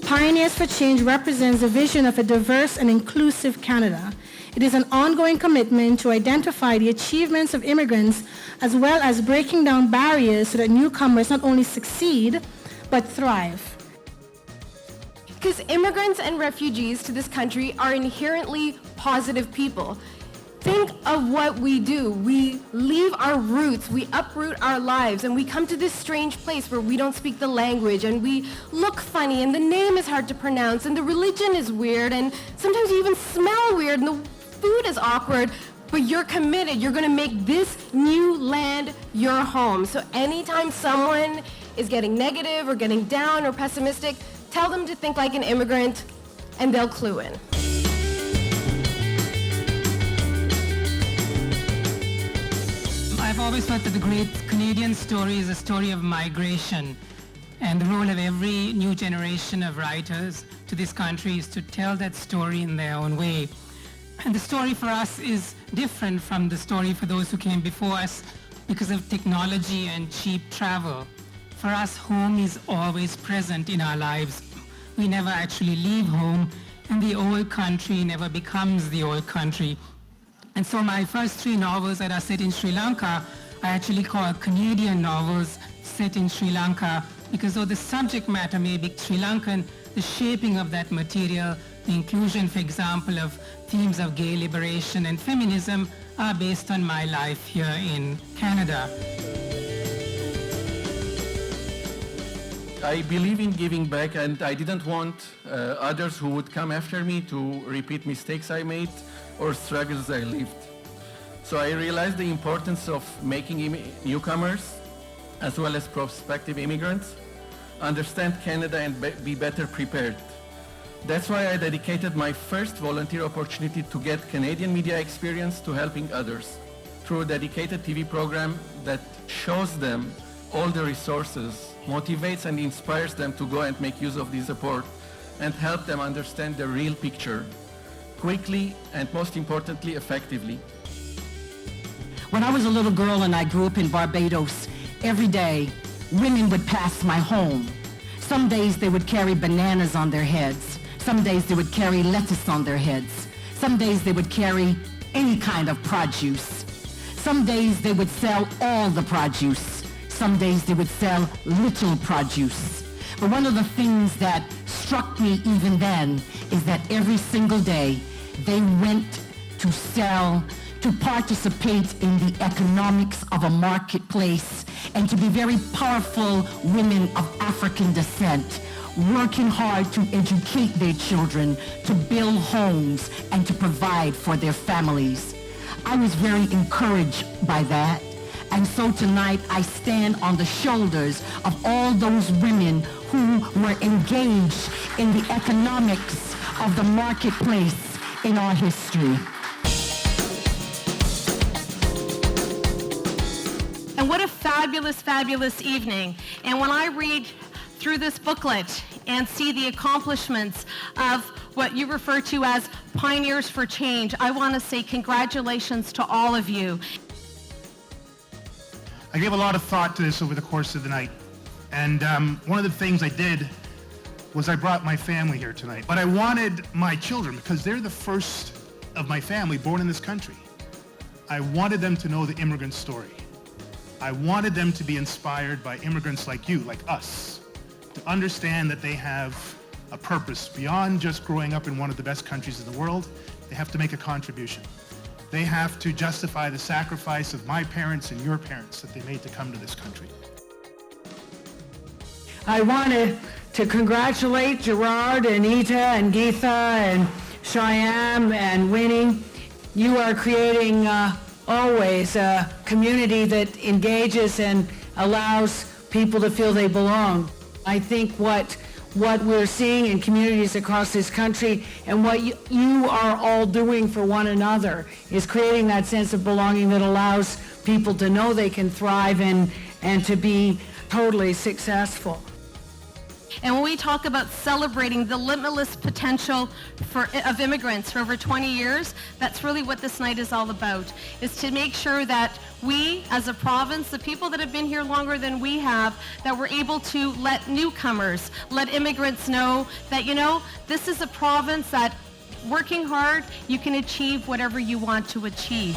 Pioneers for Change represents a vision of a diverse and inclusive Canada. It is an ongoing commitment to identify the achievements of immigrants as well as breaking down barriers so that newcomers not only succeed, but thrive. Because immigrants and refugees to this country are inherently positive people. Think of what we do. We leave our roots, we uproot our lives, and we come to this strange place where we don't speak the language, and we look funny, and the name is hard to pronounce, and the religion is weird, and sometimes you even smell weird, and the food is awkward, but you're committed. You're going to make this new land your home. So anytime someone is getting negative or getting down or pessimistic, tell them to think like an immigrant, and they'll clue in. I've always thought that the great Canadian story is a story of migration, and the role of every new generation of writers to this country is to tell that story in their own way. And the story for us is different from the story for those who came before us because of technology and cheap travel. For us, home is always present in our lives. We never actually leave home, and the old country never becomes the old country. And so my first 3 novels that are set in Sri Lanka I actually call Canadian novels set in Sri Lanka, because though the subject matter may be Sri Lankan, the shaping of that material, the inclusion, for example, of themes of gay liberation and feminism are based on my life here in Canada. I believe in giving back, and I didn't want others who would come after me to repeat mistakes I made or struggles I lived. So I realized the importance of making newcomers, as well as prospective immigrants, understand Canada and be better prepared. That's why I dedicated my first volunteer opportunity to get Canadian media experience to helping others through a dedicated TV program that shows them all the resources, motivates and inspires them to go and make use of the support and help them understand the real picture quickly and, most importantly, effectively. When I was a little girl and I grew up in Barbados, every day women would pass my home. Some days they would carry bananas on their heads. Some days they would carry lettuce on their heads. Some days they would carry any kind of produce. Some days they would sell all the produce. Some days they would sell little produce. But one of the things that struck me even then is that every single day they went to sell, to participate in the economics of a marketplace, and to be very powerful women of African descent, working hard to educate their children, to build homes, and to provide for their families. I was very encouraged by that. And so tonight I stand on the shoulders of all those women who were engaged in the economics of the marketplace in our history. And what a fabulous, fabulous evening. And when I read through this booklet and see the accomplishments of what you refer to as Pioneers for Change, I want to say congratulations to all of you. I gave a lot of thought to this over the course of the night. And one of the things I did was I brought my family here tonight. But I wanted my children, because they're the first of my family born in this country. I wanted them to know the immigrant story. I wanted them to be inspired by immigrants like you, like us, to understand that they have a purpose beyond just growing up in one of the best countries in the world. They have to make a contribution. They have to justify the sacrifice of my parents and your parents that they made to come to this country. I wanted to congratulate Gerard and Ita and Geetha and Shyam and Winnie. You are creating always a community that engages and allows people to feel they belong. I think what we're seeing in communities across this country and what you are all doing for one another is creating that sense of belonging that allows people to know they can thrive and to be totally successful. And when we talk about celebrating the limitless potential of immigrants for over 20 years, that's really what this night is all about, is to make sure that we, as a province, the people that have been here longer than we have, that we're able to let newcomers, let immigrants know that, you know, this is a province that working hard, you can achieve whatever you want to achieve.